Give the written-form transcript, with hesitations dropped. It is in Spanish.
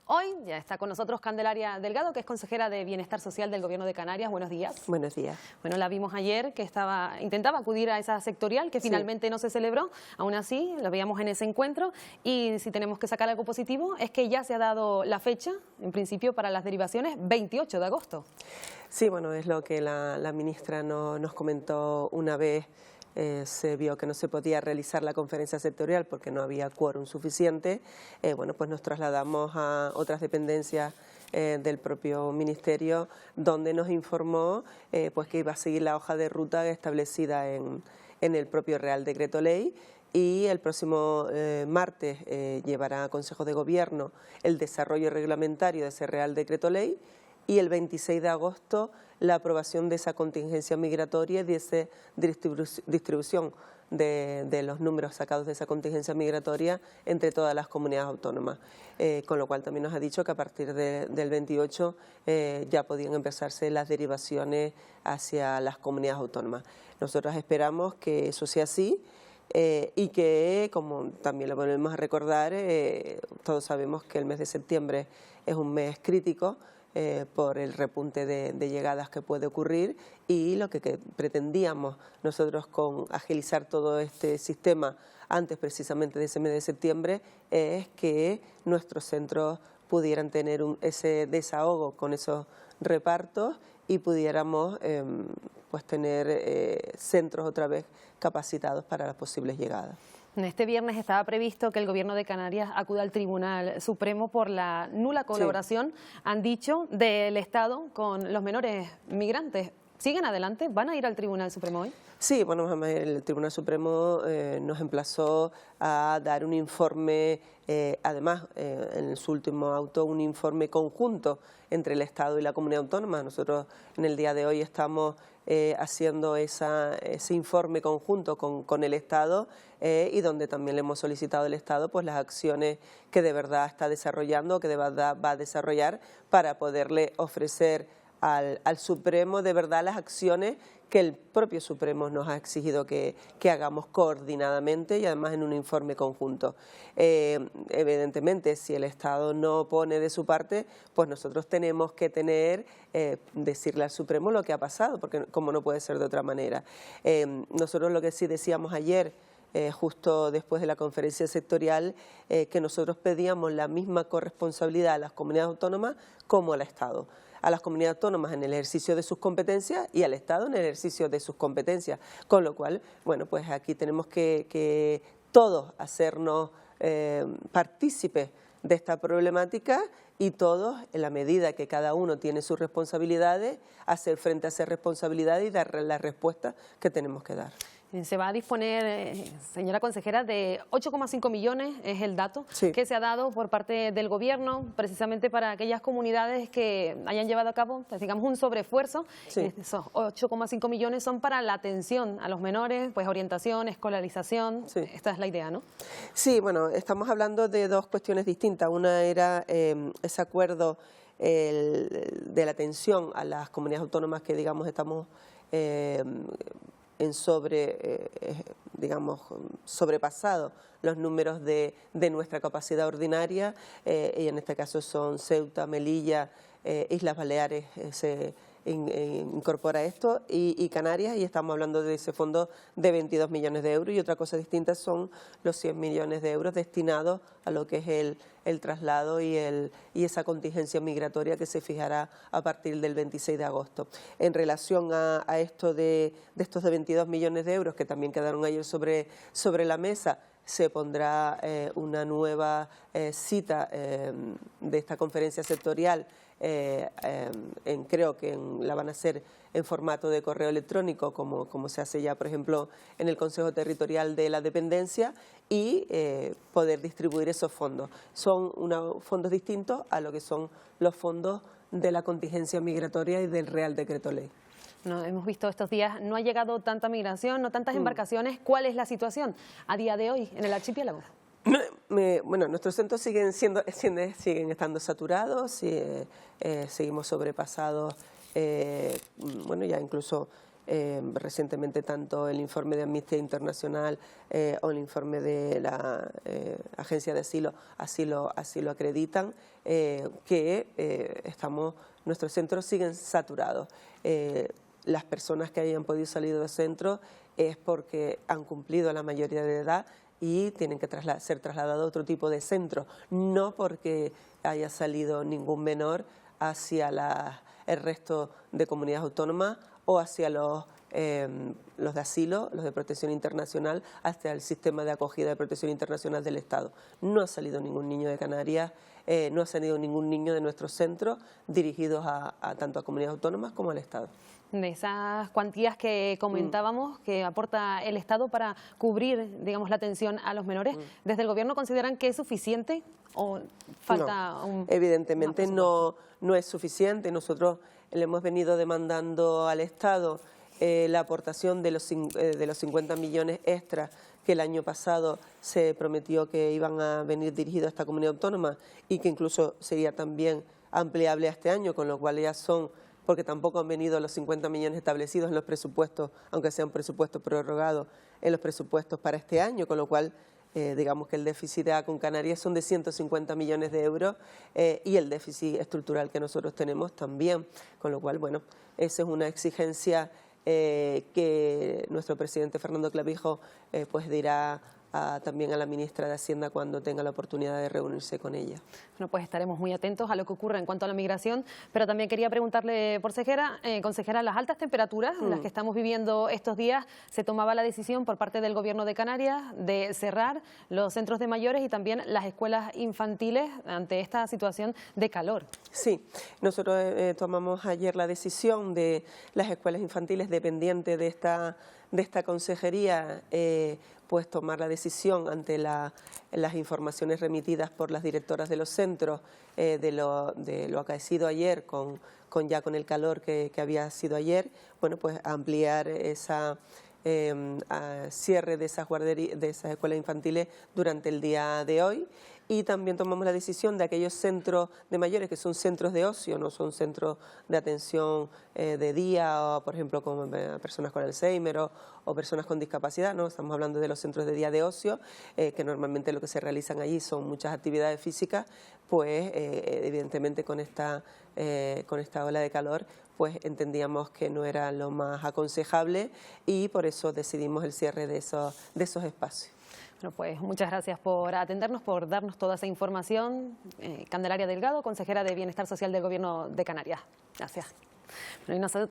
Hoy ya está con nosotros Candelaria Delgado, que es consejera de Bienestar Social del Gobierno de Canarias. Buenos días. Buenos días. Bueno, la vimos ayer que intentaba acudir a esa sectorial que finalmente no se celebró. Aún así, lo veíamos en ese encuentro y si tenemos que sacar algo positivo es que ya se ha dado la fecha, en principio, para las derivaciones, 28 de agosto. Sí, bueno, es lo que la ministra nos comentó una vez. Se vio que no se podía realizar la conferencia sectorial porque no había quórum suficiente. Bueno, pues nos trasladamos a otras dependencias del propio ministerio, donde nos informó pues que iba a seguir la hoja de ruta establecida en el propio Real Decreto Ley, y el próximo martes llevará a Consejo de Gobierno el desarrollo reglamentario de ese Real Decreto Ley, y el 26 de agosto la aprobación de esa contingencia migratoria y de esa distribución de los números sacados de esa contingencia migratoria entre todas las comunidades autónomas. Con lo cual también nos ha dicho que a partir del 28 ya podían empezarse las derivaciones hacia las comunidades autónomas. Nosotros esperamos que eso sea así. Y que, como también lo volvemos a recordar, todos sabemos que el mes de septiembre es un mes crítico por el repunte de llegadas que puede ocurrir, y lo que pretendíamos nosotros con agilizar todo este sistema antes precisamente de ese mes de septiembre es que nuestros centros pudieran tener ese desahogo con esos repartos y pudiéramos pues tener centros otra vez capacitados para las posibles llegadas. Este viernes estaba previsto que el Gobierno de Canarias acuda al Tribunal Supremo por la nula colaboración, han dicho, del Estado con los menores migrantes. ¿Siguen adelante? ¿Van a ir al Tribunal Supremo hoy? Sí, bueno, el Tribunal Supremo nos emplazó a dar un informe, además en su último auto, un informe conjunto entre el Estado y la comunidad autónoma. Nosotros en el día de hoy estamos haciendo ese informe conjunto con el Estado, y donde también le hemos solicitado al Estado pues las acciones que de verdad está desarrollando, que de verdad va a desarrollar, para poderle ofrecer al Supremo de verdad las acciones que el propio Supremo nos ha exigido que hagamos coordinadamente y además en un informe conjunto. Evidentemente, si el Estado no pone de su parte, pues nosotros tenemos que decirle al Supremo lo que ha pasado, porque como no puede ser de otra manera. Nosotros lo que sí decíamos ayer, justo después de la conferencia sectorial, que nosotros pedíamos la misma corresponsabilidad a las comunidades autónomas como al Estado. A las comunidades autónomas en el ejercicio de sus competencias y al Estado en el ejercicio de sus competencias. Con lo cual, bueno, pues aquí tenemos que todos hacernos partícipes de esta problemática, y todos, en la medida que cada uno tiene sus responsabilidades, hacer frente a esas responsabilidades y dar las respuestas que tenemos que dar. Se va a disponer, señora consejera, de 8,5 millones, es el dato, que se ha dado por parte del Gobierno, precisamente para aquellas comunidades que hayan llevado a cabo, pues, digamos, un sobreesfuerzo. Esos 8,5 millones son para la atención a los menores, pues orientación, escolarización. Esta es la idea, ¿no? Sí, bueno, estamos hablando de dos cuestiones distintas. Una era ese acuerdo de la atención a las comunidades autónomas que, digamos, estamos sobrepasado los números de nuestra capacidad ordinaria, y en este caso son Ceuta, Melilla, Islas Baleares, se incorpora esto, y Canarias, y estamos hablando de ese fondo de 22 millones de euros, y otra cosa distinta son los 100 millones de euros destinados a lo que es el traslado y esa contingencia migratoria que se fijará a partir del 26 de agosto. En relación a esto de estos de 22 millones de euros que también quedaron ayer sobre la mesa, se pondrá una nueva cita de esta conferencia sectorial. Creo que la van a hacer en formato de correo electrónico, como se hace ya, por ejemplo, en el Consejo Territorial de la Dependencia, y poder distribuir esos fondos. Son fondos distintos a lo que son los fondos de la contingencia migratoria y del Real Decreto Ley. No, hemos visto estos días, no ha llegado tanta migración, no tantas embarcaciones. ¿Cuál es la situación a día de hoy en el archipiélago? Bueno, nuestros centros siguen estando saturados, seguimos sobrepasados, bueno, ya incluso recientemente tanto el informe de Amnistía Internacional o el informe de la Agencia de Asilo así lo acreditan, que nuestros centros siguen saturados. Las personas que hayan podido salir del centro es porque han cumplido la mayoría de edad y tienen que ser trasladados a otro tipo de centro, no porque haya salido ningún menor hacia el resto de comunidades autónomas o hacia los de asilo, los de protección internacional, hasta el sistema de acogida de protección internacional del Estado. No ha salido ningún niño de Canarias, no ha salido ningún niño de nuestros centros dirigidos tanto a comunidades autónomas como al Estado. De esas cuantías que comentábamos que aporta el Estado para cubrir, digamos, la atención a los menores, ¿desde el Gobierno consideran que es suficiente o falta evidentemente no es suficiente. Nosotros le hemos venido demandando al Estado la aportación de los 50 millones extras que el año pasado se prometió que iban a venir dirigidos a esta comunidad autónoma y que incluso sería también ampliable a este año, con lo cual ya son, porque tampoco han venido los 50 millones establecidos en los presupuestos, aunque sean presupuestos prorrogados en los presupuestos para este año, con lo cual digamos que el déficit de con Canarias son de 150 millones de euros y el déficit estructural que nosotros tenemos también, con lo cual, bueno, esa es una exigencia que nuestro presidente Fernando Clavijo pues dirá también a la ministra de Hacienda cuando tenga la oportunidad de reunirse con ella. Bueno, pues estaremos muy atentos a lo que ocurra en cuanto a la migración, pero también quería preguntarle, consejera, las altas temperaturas en las que estamos viviendo estos días, se tomaba la decisión por parte del Gobierno de Canarias de cerrar los centros de mayores y también las escuelas infantiles ante esta situación de calor. Sí, nosotros tomamos ayer la decisión de las escuelas infantiles dependientes de esta consejería, pues tomar la decisión ante las informaciones remitidas por las directoras de los centros de lo acaecido ayer con el calor que había sido ayer, bueno, pues ampliar esa cierre de esas escuelas infantiles durante el día de hoy. Y también tomamos la decisión de aquellos centros de mayores que son centros de ocio, no son centros de atención de día, o por ejemplo con personas con Alzheimer o personas con discapacidad, ¿no? Estamos hablando de los centros de día de ocio, que normalmente lo que se realizan allí son muchas actividades físicas, pues evidentemente con esta ola de calor pues entendíamos que no era lo más aconsejable y por eso decidimos el cierre de esos espacios. Bueno, pues muchas gracias por atendernos, por darnos toda esa información. Candelaria Delgado, consejera de Bienestar Social del Gobierno de Canarias. Gracias. Bueno, y nosotros